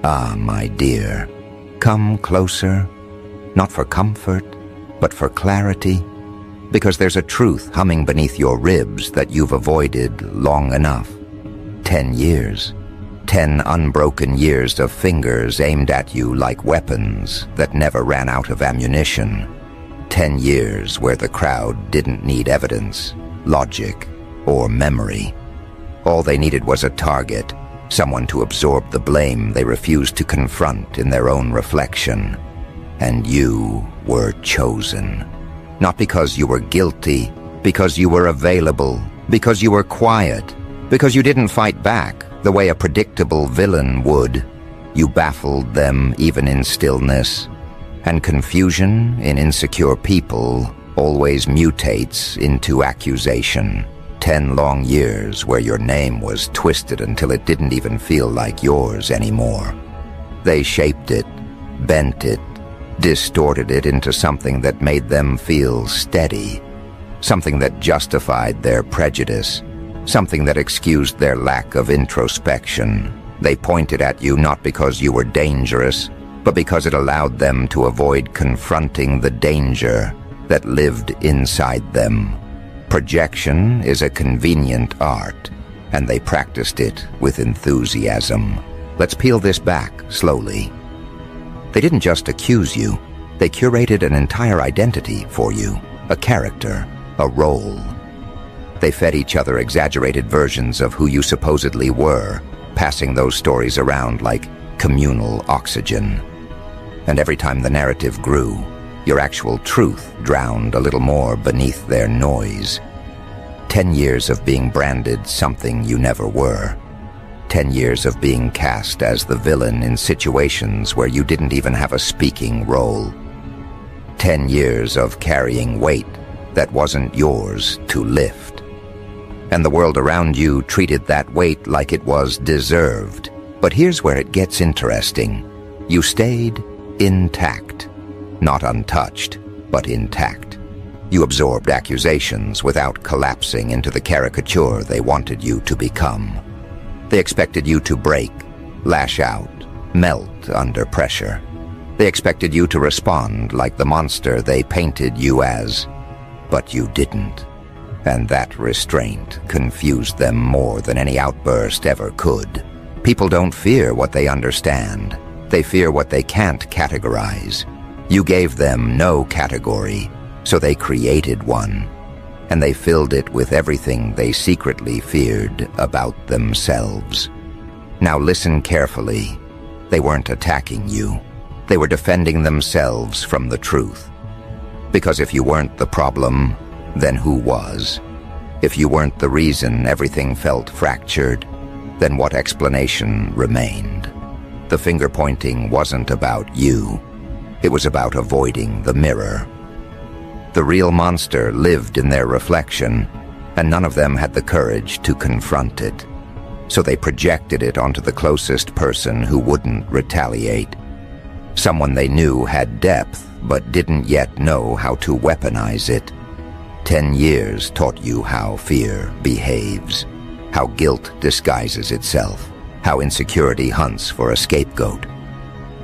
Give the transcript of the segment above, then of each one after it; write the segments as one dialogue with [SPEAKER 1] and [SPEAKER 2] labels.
[SPEAKER 1] Ah, my dear, come closer, not for comfort, but for clarity, because there's a truth humming beneath your ribs that you've avoided long enough. 10 years. 10 unbroken years of fingers aimed at you like weapons that never ran out of ammunition. 10 years where the crowd didn't need evidence, logic, or memory. All they needed was a target, someone to absorb the blame they refused to confront in their own reflection. And you were chosen. Not because you were guilty, because you were available, because you were quiet, because you didn't fight back the way a predictable villain would. You baffled them even in stillness. And confusion in insecure people always mutates into accusation. 10 long years where your name was twisted until it didn't even feel like yours anymore. They shaped it, bent it, distorted it into something that made them feel steady, something that justified their prejudice, something that excused their lack of introspection. They pointed at you not because you were dangerous, but because it allowed them to avoid confronting the danger that lived inside them. Projection is a convenient art, and they practiced it with enthusiasm. Let's peel this back slowly. They didn't just accuse you, they curated an entire identity for you, a character, a role. They fed each other exaggerated versions of who you supposedly were, passing those stories around like communal oxygen. And every time the narrative grew, your actual truth drowned a little more beneath their noise. 10 years of being branded something you never were. 10 years of being cast as the villain in situations where you didn't even have a speaking role. 10 years of carrying weight that wasn't yours to lift. And the world around you treated that weight like it was deserved. But here's where it gets interesting. You stayed intact. Not untouched, but intact. You absorbed accusations without collapsing into the caricature they wanted you to become. They expected you to break, lash out, melt under pressure. They expected you to respond like the monster they painted you as, but you didn't. And that restraint confused them more than any outburst ever could. People don't fear what they understand. They fear what they can't categorize. You gave them no category, so they created one, and they filled it with everything they secretly feared about themselves. Now listen carefully. They weren't attacking you. They were defending themselves from the truth. Because if you weren't the problem, then who was? If you weren't the reason everything felt fractured, then what explanation remained? The finger-pointing wasn't about you. It was about avoiding the mirror. The real monster lived in their reflection, and none of them had the courage to confront it. So they projected it onto the closest person who wouldn't retaliate. Someone they knew had depth, but didn't yet know how to weaponize it. 10 years taught you how fear behaves, how guilt disguises itself, how insecurity hunts for a scapegoat.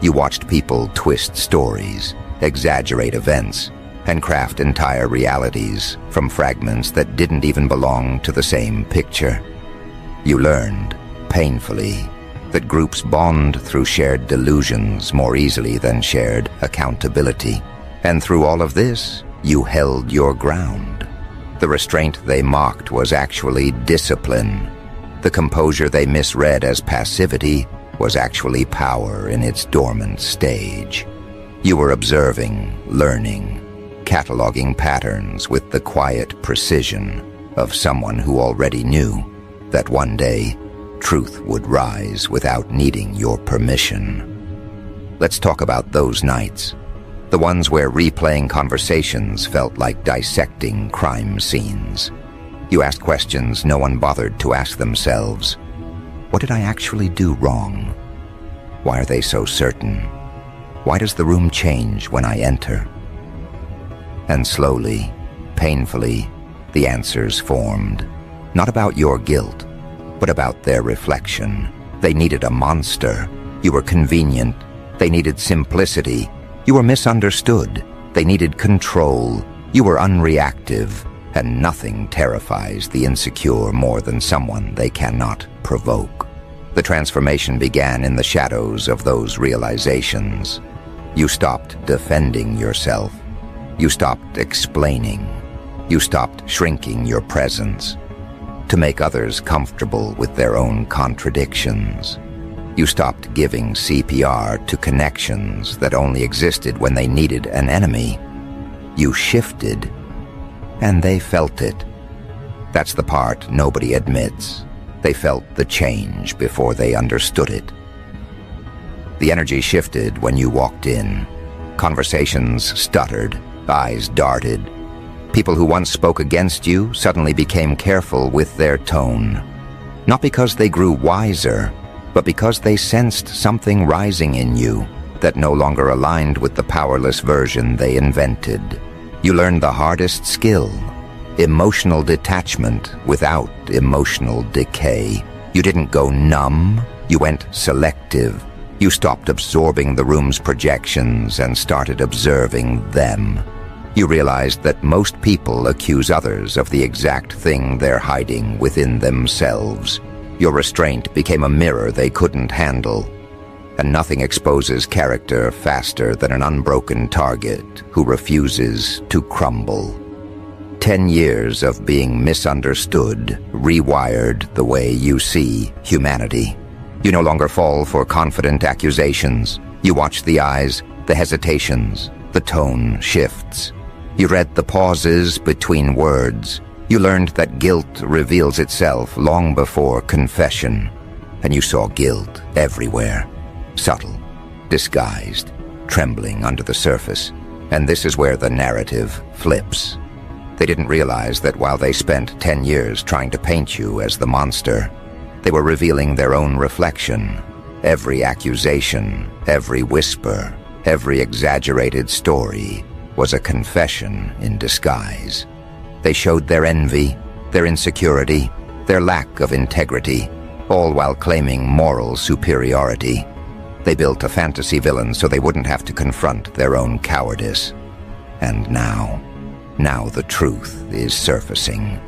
[SPEAKER 1] You watched people twist stories, exaggerate events, and craft entire realities from fragments that didn't even belong to the same picture. You learned, painfully, that groups bond through shared delusions more easily than shared accountability. And through all of this, you held your ground. The restraint they mocked was actually discipline. The composure they misread as passivity was actually power in its dormant stage. You were observing, learning, cataloging patterns with the quiet precision of someone who already knew that one day truth would rise without needing your permission. Let's talk about those nights, the ones where replaying conversations felt like dissecting crime scenes. You asked questions no one bothered to ask themselves. What did I actually do wrong? Why are they so certain? Why does the room change when I enter? And slowly, painfully, the answers formed. Not about your guilt, but about their reflection. They needed a monster, You were convenient. They needed simplicity. You were misunderstood. They needed control. You were unreactive. And nothing terrifies the insecure more than someone they cannot provoke. The transformation began in the shadows of those realizations. You stopped defending yourself. You stopped explaining. You stopped shrinking your presence to make others comfortable with their own contradictions. You stopped giving CPR to connections that only existed when they needed an enemy. You shifted, and they felt it. That's the part nobody admits. They felt the change before they understood it. The energy shifted when you walked in. Conversations stuttered, eyes darted. People who once spoke against you suddenly became careful with their tone. Not because they grew wiser, but because they sensed something rising in you that no longer aligned with the powerless version they invented. You learned the hardest skill, emotional detachment without emotional decay. You didn't go numb, you went selective. You stopped absorbing the room's projections and started observing them. You realized that most people accuse others of the exact thing they're hiding within themselves. Your restraint became a mirror they couldn't handle. And nothing exposes character faster than an unbroken target who refuses to crumble. 10 years of being misunderstood rewired the way you see humanity. You no longer fall for confident accusations. You watch the eyes, the hesitations, the tone shifts. You read the pauses between words. You learned that guilt reveals itself long before confession. And you saw guilt everywhere. Subtle, disguised, trembling under the surface. And this is where the narrative flips. They didn't realize that while they spent 10 years trying to paint you as the monster, they were revealing their own reflection. Every accusation, every whisper, every exaggerated story was a confession in disguise. They showed their envy, their insecurity, their lack of integrity, all while claiming moral superiority. They built a fantasy villain so they wouldn't have to confront their own cowardice. And now the truth is surfacing,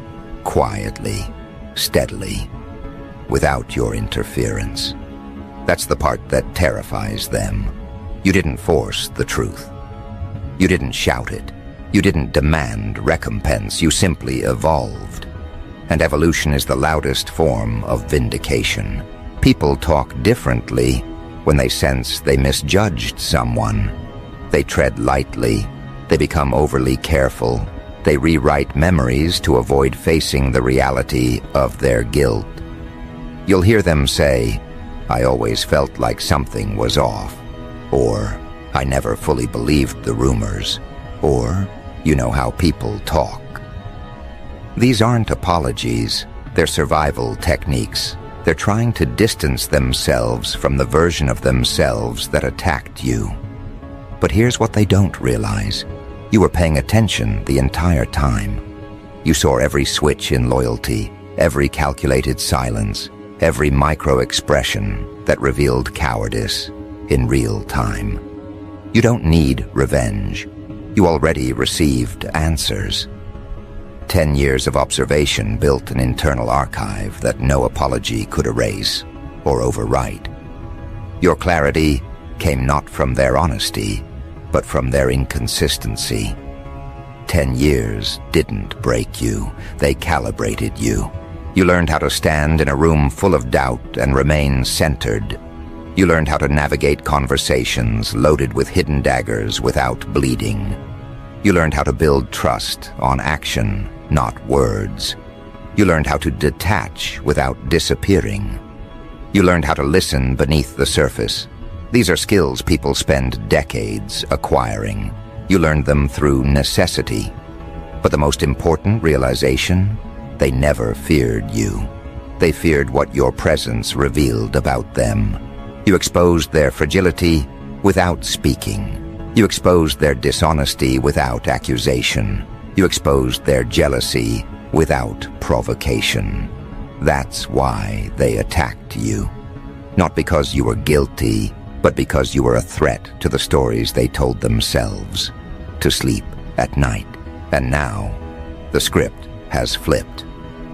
[SPEAKER 1] quietly, steadily, without your interference. That's the part that terrifies them. You didn't force the truth. You didn't shout it. You didn't demand recompense. You simply evolved. And evolution is the loudest form of vindication. People talk differently when they sense they misjudged someone. They tread lightly. They become overly careful. They rewrite memories to avoid facing the reality of their guilt. You'll hear them say, "I always felt like something was off," or "I never fully believed the rumors," or "You know how people talk." These aren't apologies, they're survival techniques. They're trying to distance themselves from the version of themselves that attacked you. But here's what they don't realize. You were paying attention the entire time. You saw every switch in loyalty, every calculated silence, every micro-expression that revealed cowardice in real time. You don't need revenge. You already received answers. 10 years of observation built an internal archive that no apology could erase or overwrite. Your clarity came not from their honesty, but from their inconsistency. 10 years didn't break you, they calibrated you. You learned how to stand in a room full of doubt and remain centered. You learned how to navigate conversations loaded with hidden daggers without bleeding. You learned how to build trust on action, not words. You learned how to detach without disappearing. You learned how to listen beneath the surface. These are skills people spend decades acquiring. You learned them through necessity. But the most important realization, they never feared you. They feared what your presence revealed about them. You exposed their fragility without speaking. You exposed their dishonesty without accusation. You exposed their jealousy without provocation. That's why they attacked you. Not because you were guilty, but because you were a threat to the stories they told themselves to sleep at night. And now, the script has flipped.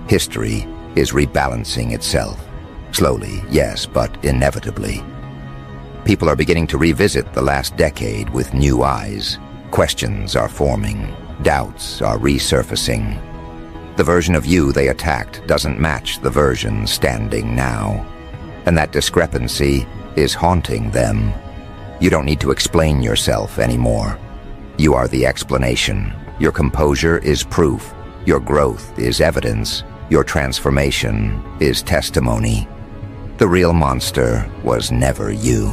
[SPEAKER 1] History is rebalancing itself. Slowly, yes, but inevitably. People are beginning to revisit the last decade with new eyes. Questions are forming. Doubts are resurfacing. The version of you they attacked doesn't match the version standing now. And that discrepancy is haunting them. You don't need to explain yourself anymore. You are the explanation. Your composure is proof. Your growth is evidence. Your transformation is testimony. The real monster was never you.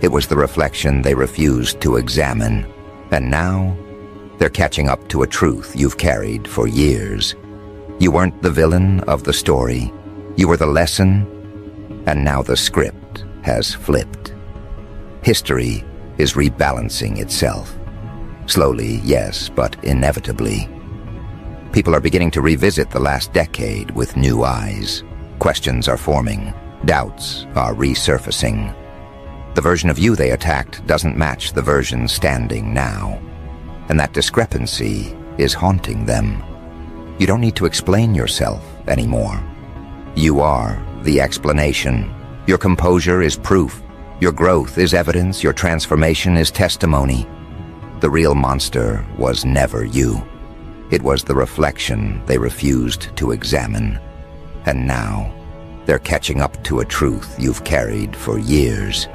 [SPEAKER 1] It was the reflection they refused to examine. And now, they're catching up to a truth you've carried for years. You weren't the villain of the story. You were the lesson, and now the script has flipped. History is rebalancing itself. Slowly, yes, but inevitably. People are beginning to revisit the last decade with new eyes. Questions are forming. Doubts are resurfacing. The version of you they attacked doesn't match the version standing now. And that discrepancy is haunting them. You don't need to explain yourself anymore. You are the explanation. Your composure is proof. Your growth is evidence. Your transformation is testimony. The real monster was never you. It was the reflection they refused to examine. And now, they're catching up to a truth you've carried for years.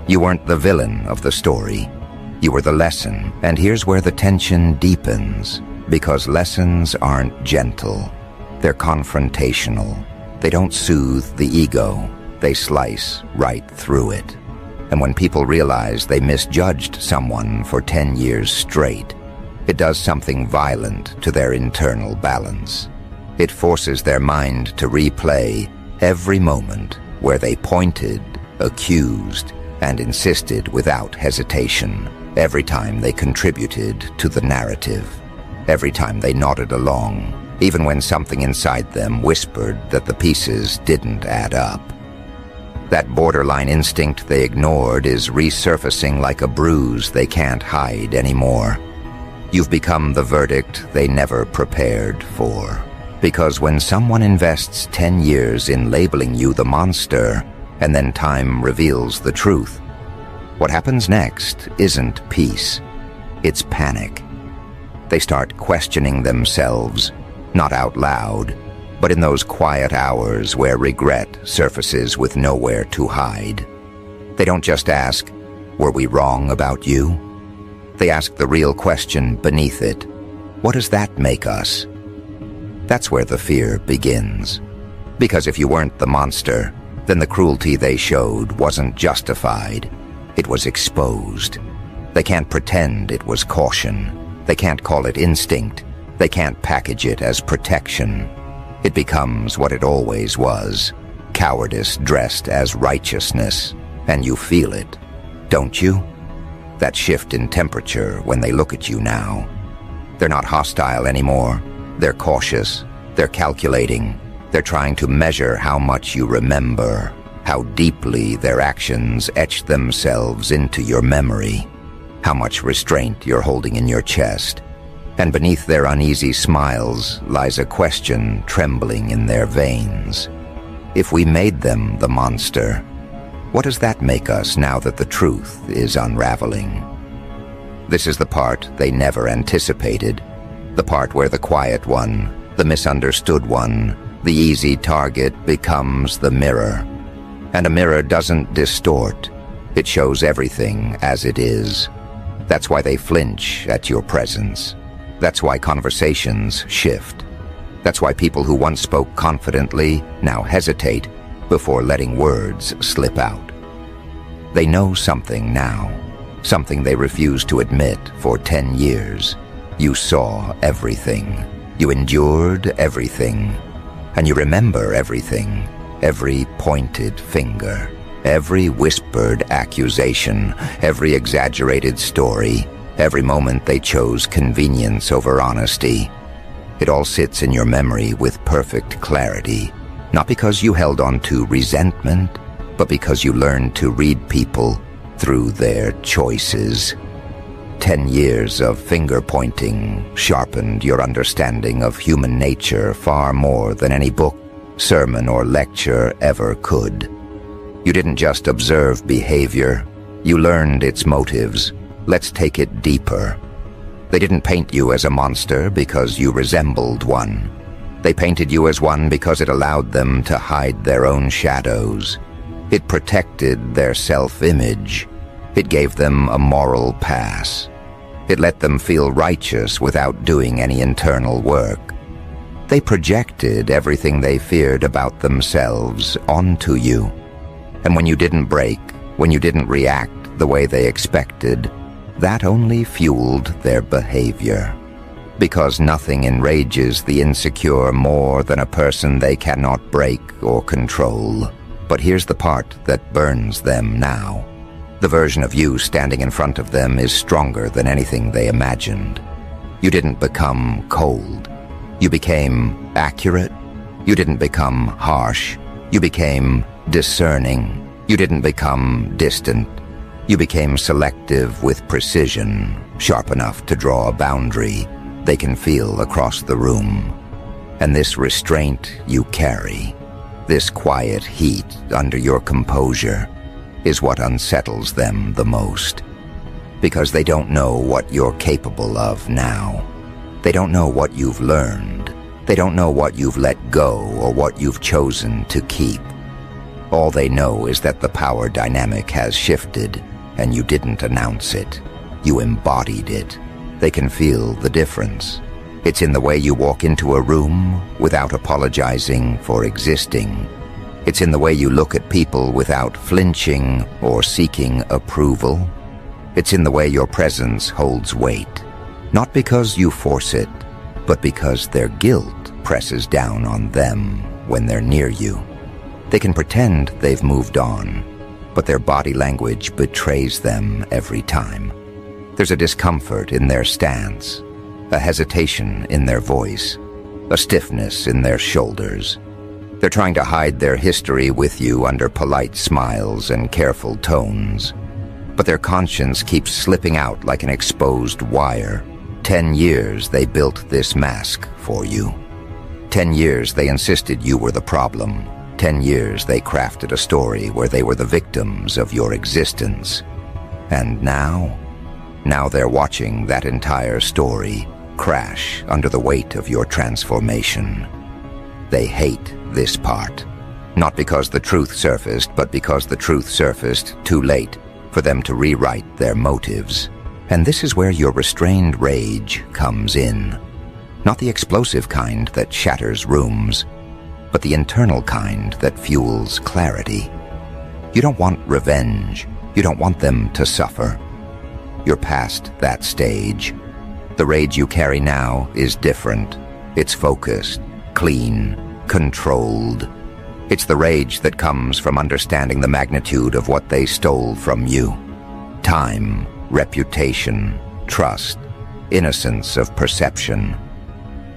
[SPEAKER 1] You weren't the villain of the story. You were the lesson, and here's where the tension deepens, because lessons aren't gentle. They're confrontational. They don't soothe the ego. They slice right through it. And when people realize they misjudged someone for 10 years straight, it does something violent to their internal balance. It forces their mind to replay every moment where they pointed, accused, and insisted without hesitation. Every time they contributed to the narrative. Every time they nodded along, even when something inside them whispered that the pieces didn't add up. That borderline instinct they ignored is resurfacing like a bruise they can't hide anymore. You've become the verdict they never prepared for. Because when someone invests 10 years in labeling you the monster, and then time reveals the truth, what happens next isn't peace, it's panic. They start questioning themselves, not out loud, but in those quiet hours where regret surfaces with nowhere to hide. They don't just ask, "Were we wrong about you?" They ask the real question beneath it, "What does that make us?" That's where the fear begins. Because if you weren't the monster, then the cruelty they showed wasn't justified. It was exposed. They can't pretend it was caution. They can't call it instinct. They can't package it as protection. It becomes what it always was, cowardice dressed as righteousness. And you feel it, don't you? That shift in temperature when they look at you now. They're not hostile anymore. They're cautious. They're calculating. They're trying to measure how much you remember, how deeply their actions etch themselves into your memory, how much restraint you're holding in your chest. And beneath their uneasy smiles lies a question trembling in their veins. If we made them the monster, what does that make us now that the truth is unraveling? This is the part they never anticipated, the part where the quiet one, the misunderstood one, the easy target becomes the mirror. And a mirror doesn't distort. It shows everything as it is. That's why they flinch at your presence. That's why conversations shift. That's why people who once spoke confidently now hesitate before letting words slip out. They know something now, something they refused to admit for 10 years. You saw everything. You endured everything. And you remember everything. Every pointed finger, every whispered accusation, every exaggerated story, every moment they chose convenience over honesty. It all sits in your memory with perfect clarity, not because you held on to resentment, but because you learned to read people through their choices. 10 years of finger-pointing sharpened your understanding of human nature far more than any book, sermon, or lecture ever could. You didn't just observe behavior, you learned its motives. Let's take it deeper. They didn't paint you as a monster because you resembled one. They painted you as one because it allowed them to hide their own shadows. It protected their self-image. It gave them a moral pass. It let them feel righteous without doing any internal work. They projected everything they feared about themselves onto you. And when you didn't break, when you didn't react the way they expected, that only fueled their behavior. Because nothing enrages the insecure more than a person they cannot break or control. But here's the part that burns them now. The version of you standing in front of them is stronger than anything they imagined. You didn't become cold. You became accurate. You didn't become harsh. You became discerning. You didn't become distant. You became selective with precision, sharp enough to draw a boundary they can feel across the room. And this restraint you carry, this quiet heat under your composure, is what unsettles them the most. Because they don't know what you're capable of now. They don't know what you've learned. They don't know what you've let go or what you've chosen to keep. All they know is that the power dynamic has shifted, and you didn't announce it. You embodied it. They can feel the difference. It's in the way you walk into a room without apologizing for existing. It's in the way you look at people without flinching or seeking approval. It's in the way your presence holds weight. Not because you force it, but because their guilt presses down on them when they're near you. They can pretend they've moved on, but their body language betrays them every time. There's a discomfort in their stance, a hesitation in their voice, a stiffness in their shoulders. They're trying to hide their history with you under polite smiles and careful tones, but their conscience keeps slipping out like an exposed wire. 10 years they built this mask for you. 10 years they insisted you were the problem. 10 years they crafted a story where they were the victims of your existence. And now they're watching that entire story crash under the weight of your transformation. They hate this part, not because the truth surfaced, but because the truth surfaced too late for them to rewrite their motives. And this is where your restrained rage comes in. Not the explosive kind that shatters rooms, but the internal kind that fuels clarity. You don't want revenge. You don't want them to suffer. You're past that stage. The rage you carry now is different. It's focused, clean, controlled. It's the rage that comes from understanding the magnitude of what they stole from you. Time, reputation, trust, innocence of perception.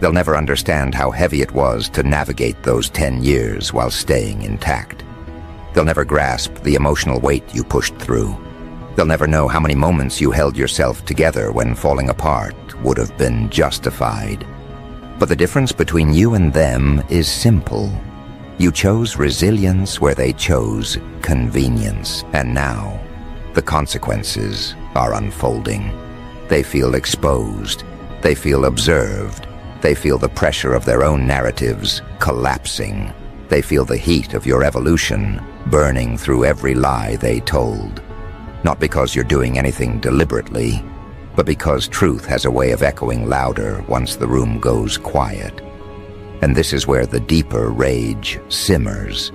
[SPEAKER 1] They'll never understand how heavy it was to navigate those 10 years while staying intact. They'll never grasp the emotional weight you pushed through. They'll never know how many moments you held yourself together when falling apart would have been justified. But the difference between you and them is simple. You chose resilience where they chose convenience. And now, the consequences are unfolding. They feel exposed. They feel observed. They feel the pressure of their own narratives collapsing. They feel the heat of your evolution burning through every lie they told. Not because you're doing anything deliberately, but because truth has a way of echoing louder once the room goes quiet. And this is where the deeper rage simmers.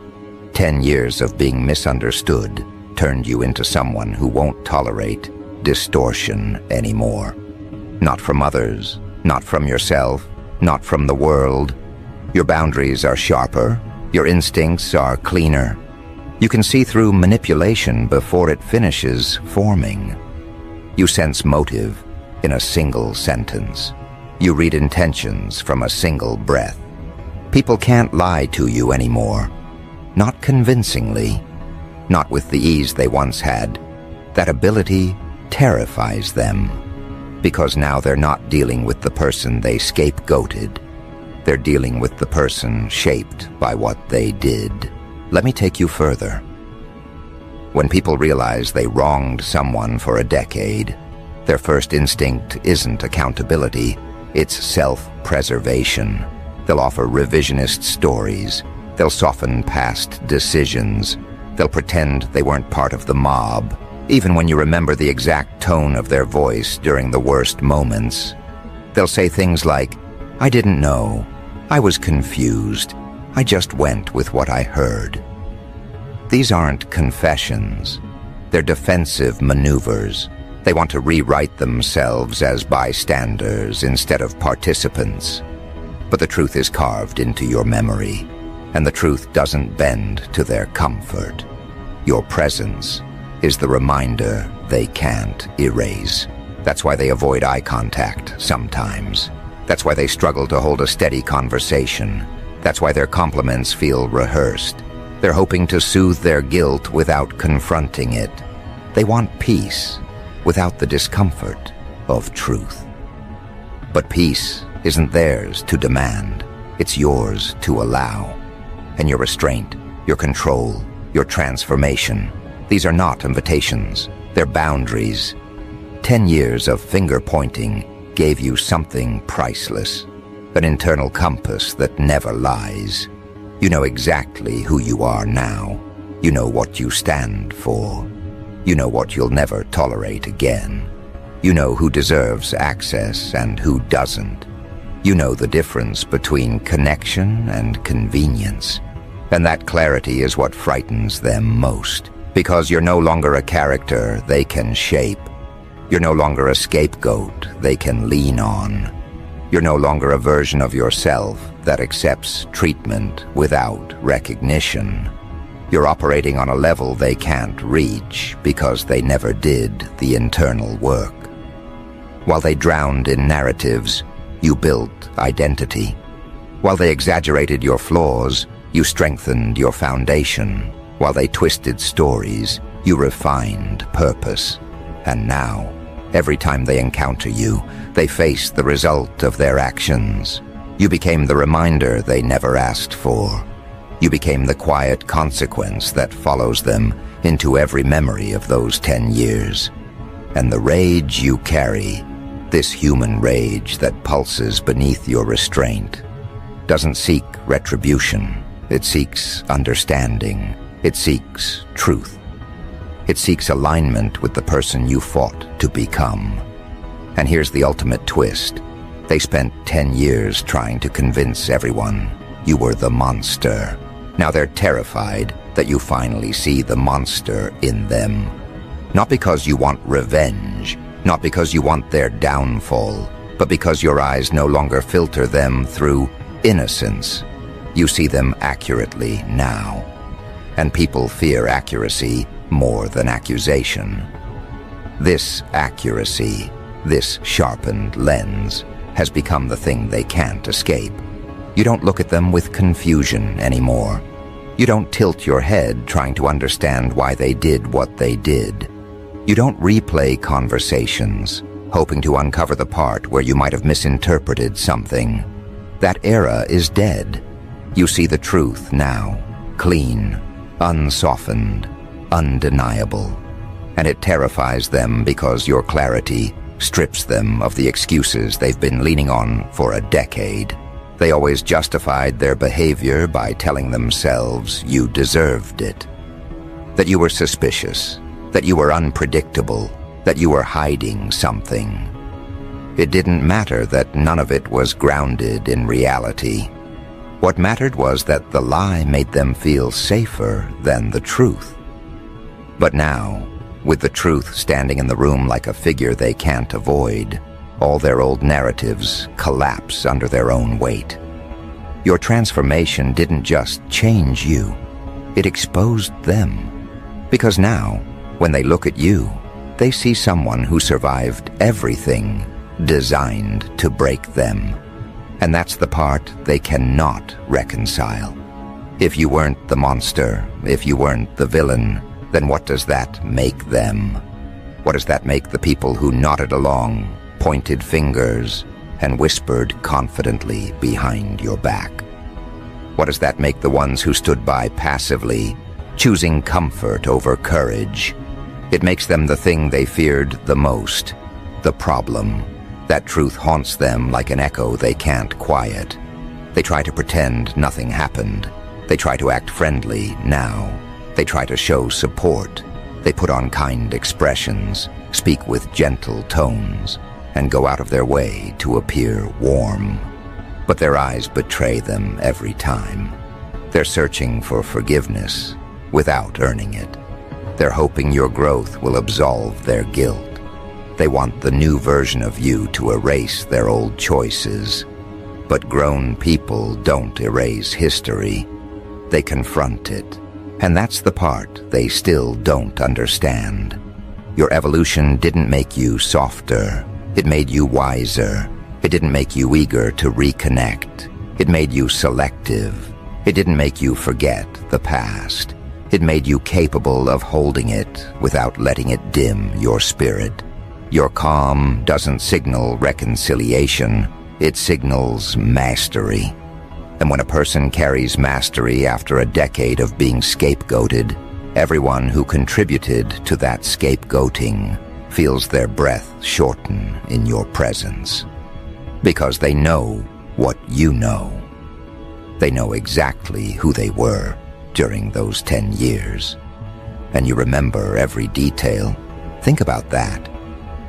[SPEAKER 1] 10 years of being misunderstood turned you into someone who won't tolerate distortion anymore. Not from others, not from yourself, not from the world. Your boundaries are sharper, your instincts are cleaner. You can see through manipulation before it finishes forming. You sense motive in a single sentence. You read intentions from a single breath. People can't lie to you anymore. Not convincingly. not with the ease they once had. That ability terrifies them, because now they're not dealing with the person they scapegoated. They're dealing with the person shaped by what they did. Let me take you further. When people realize they wronged someone for a decade, their first instinct isn't accountability, it's self-preservation. They'll offer revisionist stories. They'll soften past decisions. They'll pretend they weren't part of the mob, even when you remember the exact tone of their voice during the worst moments. They'll say things like, "I didn't know. I was confused. I just went with what I heard." These aren't confessions. They're defensive maneuvers. They want to rewrite themselves as bystanders instead of participants. But the truth is carved into your memory, and the truth doesn't bend to their comfort. Your presence is the reminder they can't erase. That's why they avoid eye contact sometimes. That's why they struggle to hold a steady conversation. That's why their compliments feel rehearsed. They're hoping to soothe their guilt without confronting it. They want peace without the discomfort of truth. But peace isn't theirs to demand. It's yours to allow. And your restraint, your control, your transformation, these are not invitations. They're boundaries. 10 years of finger-pointing gave you something priceless, an internal compass that never lies. You know exactly who you are now. You know what you stand for. You know what you'll never tolerate again. You know who deserves access and who doesn't. You know the difference between connection and convenience. And that clarity is what frightens them most, because you're no longer a character they can shape. You're no longer a scapegoat they can lean on. You're no longer a version of yourself that accepts treatment without recognition. You're operating on a level they can't reach because they never did the internal work. While they drowned in narratives, you built identity. While they exaggerated your flaws, you strengthened your foundation. While they twisted stories, you refined purpose. And now, every time they encounter you, they face the result of their actions. You became the reminder they never asked for. You became the quiet consequence that follows them into every memory of those 10 years. And the rage you carry, this human rage that pulses beneath your restraint, doesn't seek retribution. It seeks understanding. It seeks truth. It seeks alignment with the person you fought to become. And here's the ultimate twist. They spent 10 years trying to convince everyone you were the monster. Now they're terrified that you finally see the monster in them. Not because you want revenge, not because you want their downfall, but because your eyes no longer filter them through innocence. You see them accurately now. And people fear accuracy more than accusation. This accuracy, this sharpened lens, has become the thing they can't escape. You don't look at them with confusion anymore. You don't tilt your head trying to understand why they did what they did. You don't replay conversations, hoping to uncover the part where you might have misinterpreted something. That era is dead. You see the truth now, clean, unsoftened, undeniable. And it terrifies them because your clarity strips them of the excuses they've been leaning on for a decade. They always justified their behavior by telling themselves you deserved it. That you were suspicious, that you were unpredictable, that you were hiding something. It didn't matter that none of it was grounded in reality. What mattered was that the lie made them feel safer than the truth. But now, with the truth standing in the room like a figure they can't avoid, all their old narratives collapse under their own weight. Your transformation didn't just change you, it exposed them. Because now, when they look at you, they see someone who survived everything designed to break them. And that's the part they cannot reconcile. If you weren't the monster, if you weren't the villain, then what does that make them? What does that make the people who nodded along, pointed fingers, and whispered confidently behind your back? What does that make the ones who stood by passively, choosing comfort over courage? It makes them the thing they feared the most, the problem. That truth haunts them like an echo they can't quiet. They try to pretend nothing happened. They try to act friendly now. They try to show support. They put on kind expressions, speak with gentle tones, and go out of their way to appear warm. But their eyes betray them every time. They're searching for forgiveness without earning it. They're hoping your growth will absolve their guilt. They want the new version of you to erase their old choices. But grown people don't erase history. They confront it. And that's the part they still don't understand. Your evolution didn't make you softer. It made you wiser. It didn't make you eager to reconnect. It made you selective. It didn't make you forget the past. It made you capable of holding it without letting it dim your spirit. Your calm doesn't signal reconciliation. It signals mastery. And when a person carries mastery after a decade of being scapegoated, everyone who contributed to that scapegoating feels their breath shorten in your presence. Because they know what you know. They know exactly who they were during those 10 years. And you remember every detail. Think about that.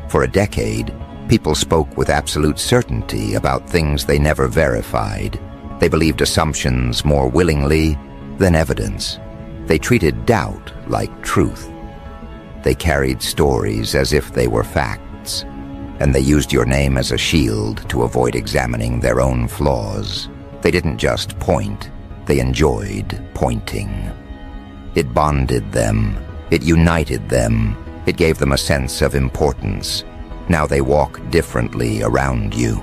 [SPEAKER 1] For a decade, people spoke with absolute certainty about things they never verified. They believed assumptions more willingly than evidence. They treated doubt like truth. They carried stories as if they were facts, and they used your name as a shield to avoid examining their own flaws. They didn't just point, they enjoyed pointing. It bonded them, it united them, it gave them a sense of importance. Now they walk differently around you.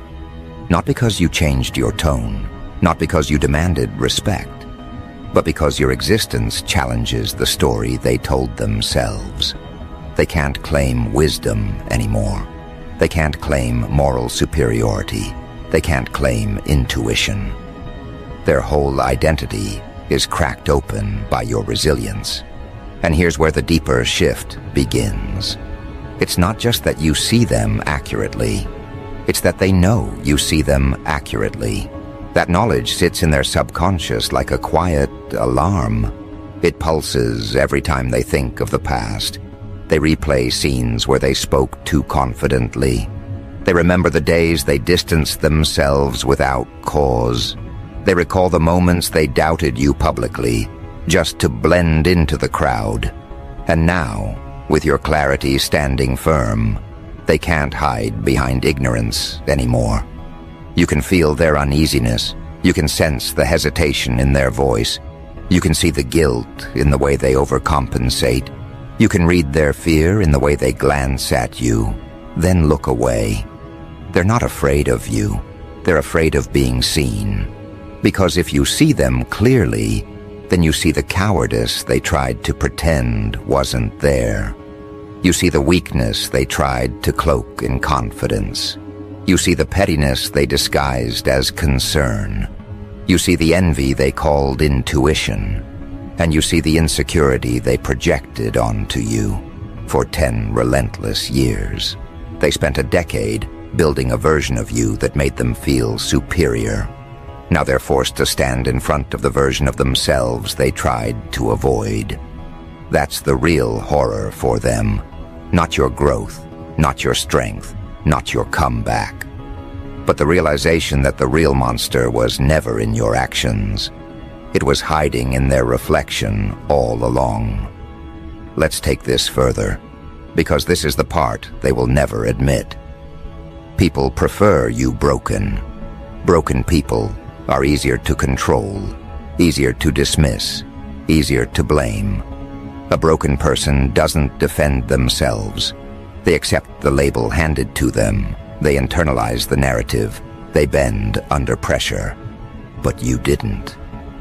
[SPEAKER 1] Not because you changed your tone, not because you demanded respect, but because your existence challenges the story they told themselves. They can't claim wisdom anymore. They can't claim moral superiority. They can't claim intuition. Their whole identity is cracked open by your resilience. And here's where the deeper shift begins. It's not just that you see them accurately. It's that they know you see them accurately. That knowledge sits in their subconscious like a quiet alarm. It pulses every time they think of the past. They replay scenes where they spoke too confidently. They remember the days they distanced themselves without cause. They recall the moments they doubted you publicly, just to blend into the crowd. And now, with your clarity standing firm, they can't hide behind ignorance anymore. You can feel their uneasiness. You can sense the hesitation in their voice. You can see the guilt in the way they overcompensate. You can read their fear in the way they glance at you, then look away. They're not afraid of you. They're afraid of being seen. Because if you see them clearly, then you see the cowardice they tried to pretend wasn't there. You see the weakness they tried to cloak in confidence. You see the pettiness they disguised as concern. You see the envy they called intuition. And you see the insecurity they projected onto you. For 10 relentless years, they spent a decade building a version of you that made them feel superior. Now they're forced to stand in front of the version of themselves they tried to avoid. That's the real horror for them. Not your growth, not your strength, not your comeback, but the realization that the real monster was never in your actions. It was hiding in their reflection all along. Let's take this further, because this is the part they will never admit. People prefer you broken. Broken people are easier to control, easier to dismiss, easier to blame. A broken person doesn't defend themselves. They accept the label handed to them. They internalize the narrative. They bend under pressure. But you didn't.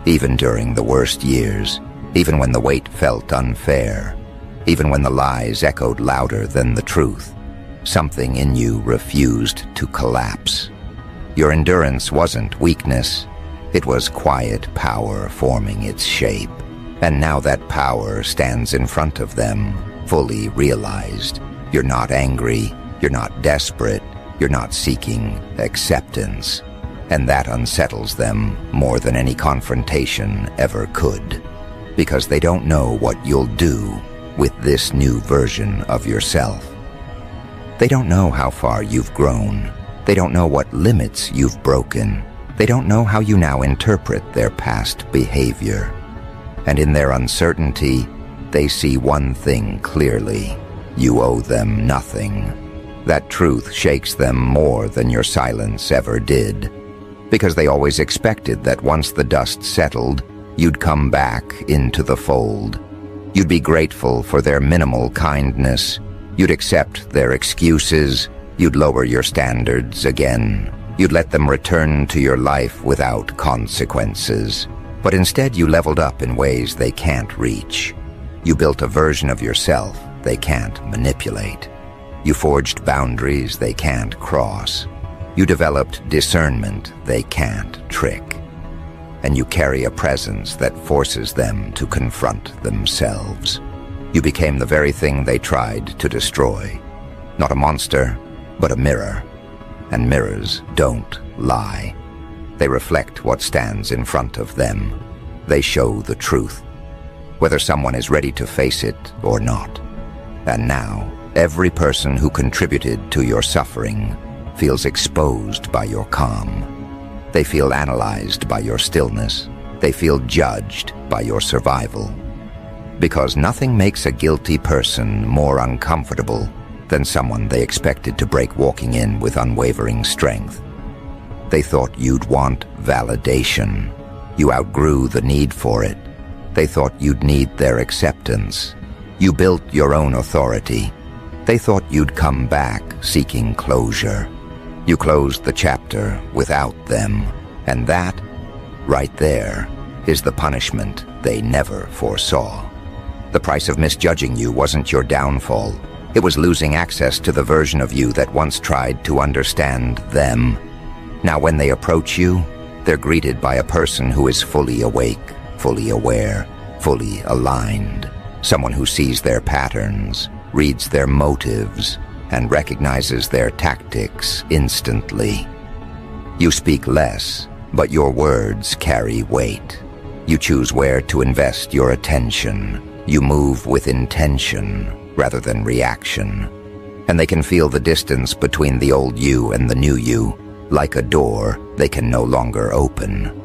[SPEAKER 1] Even during the worst years, even when the weight felt unfair, Even when the lies echoed louder than the truth, something in you refused to collapse. Your endurance wasn't weakness. It was quiet power forming its shape. And now that power stands in front of them, fully realized. You're not angry, you're not desperate, you're not seeking acceptance. And that unsettles them more than any confrontation ever could. Because they don't know what you'll do with this new version of yourself. They don't know how far you've grown. They don't know what limits you've broken. They don't know how you now interpret their past behavior. And in their uncertainty, they see one thing clearly. You owe them nothing. That truth shakes them more than your silence ever did. Because they always expected that once the dust settled, you'd come back into the fold. You'd be grateful for their minimal kindness. You'd accept their excuses. You'd lower your standards again. You'd let them return to your life without consequences. But instead you leveled up in ways they can't reach. You built a version of yourself they can't manipulate. You forged boundaries they can't cross. You developed discernment they can't trick. And you carry a presence that forces them to confront themselves. You became the very thing they tried to destroy. Not a monster, but a mirror. And mirrors don't lie. They reflect what stands in front of them. They show the truth, whether someone is ready to face it or not. And now, every person who contributed to your suffering feels exposed by your calm. They feel analyzed by your stillness. They feel judged by your survival. Because nothing makes a guilty person more uncomfortable than someone they expected to break walking in with unwavering strength. They thought you'd want validation. You outgrew the need for it. They thought you'd need their acceptance. You built your own authority. They thought you'd come back seeking closure. You closed the chapter without them. And that, right there, is the punishment they never foresaw. The price of misjudging you wasn't your downfall. It was losing access to the version of you that once tried to understand them. Now when they approach you, they're greeted by a person who is fully awake, fully aware, fully aligned. Someone who sees their patterns, reads their motives, and recognizes their tactics instantly. You speak less, but your words carry weight. You choose where to invest your attention. You move with intention rather than reaction. And they can feel the distance between the old you and the new you, like a door they can no longer open.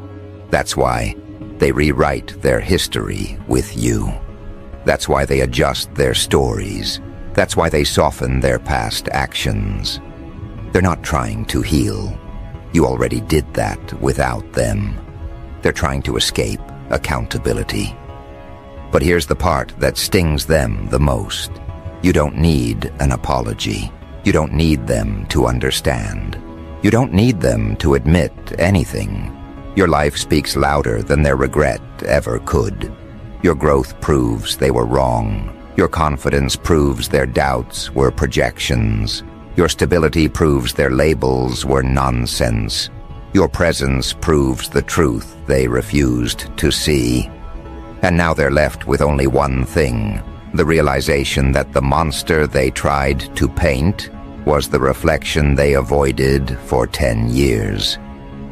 [SPEAKER 1] That's why they rewrite their history with you. That's why they adjust their stories. That's why they soften their past actions. They're not trying to heal. You already did that without them. They're trying to escape accountability. But here's the part that stings them the most. You don't need an apology. You don't need them to understand. You don't need them to admit anything. Your life speaks louder than their regret ever could. Your growth proves they were wrong. Your confidence proves their doubts were projections. Your stability proves their labels were nonsense. Your presence proves the truth they refused to see. And now they're left with only one thing, the realization that the monster they tried to paint was the reflection they avoided for 10 years.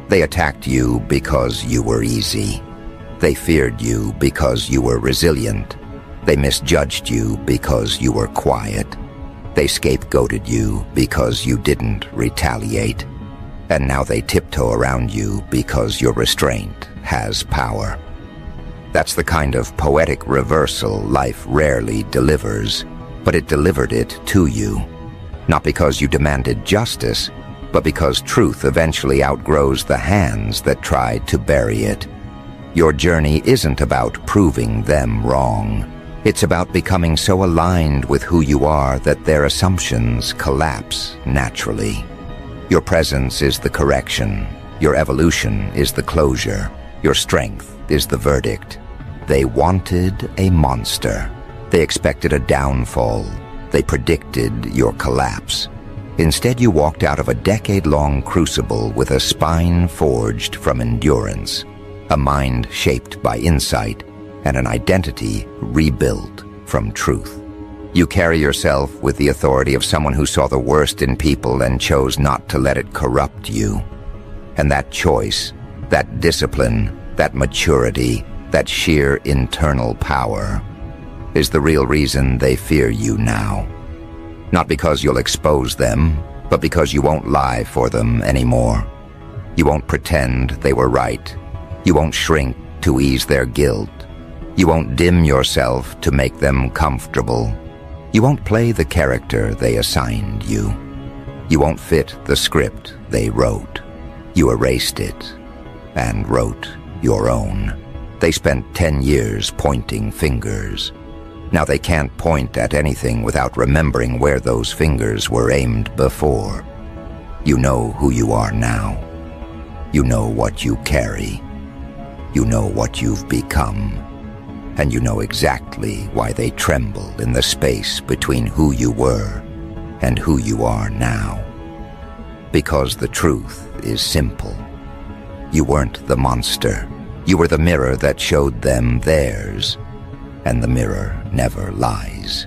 [SPEAKER 1] They attacked you because you were easy. They feared you because you were resilient. They misjudged you because you were quiet. They scapegoated you because you didn't retaliate. And now they tiptoe around you because your restraint has power. That's the kind of poetic reversal life rarely delivers, but it delivered it to you. Not because you demanded justice, but because truth eventually outgrows the hands that tried to bury it. Your journey isn't about proving them wrong. It's about becoming so aligned with who you are that their assumptions collapse naturally. Your presence is the correction. Your evolution is the closure. Your strength is the verdict. They wanted a monster. They expected a downfall. They predicted your collapse. Instead, you walked out of a decade-long crucible with a spine forged from endurance, a mind shaped by insight, and an identity rebuilt from truth. You carry yourself with the authority of someone who saw the worst in people and chose not to let it corrupt you. And that choice, that discipline, that maturity, that sheer internal power is the real reason they fear you now. Not because you'll expose them, but because you won't lie for them anymore. You won't pretend they were right. You won't shrink to ease their guilt. You won't dim yourself to make them comfortable. You won't play the character they assigned you. You won't fit the script they wrote. You erased it and wrote your own. They spent 10 years pointing fingers. Now they can't point at anything without remembering where those fingers were aimed before. You know who you are now. You know what you carry. You know what you've become. And you know exactly why they tremble in the space between who you were and who you are now. Because the truth is simple. You weren't the monster. You were the mirror that showed them theirs. And the mirror never lies.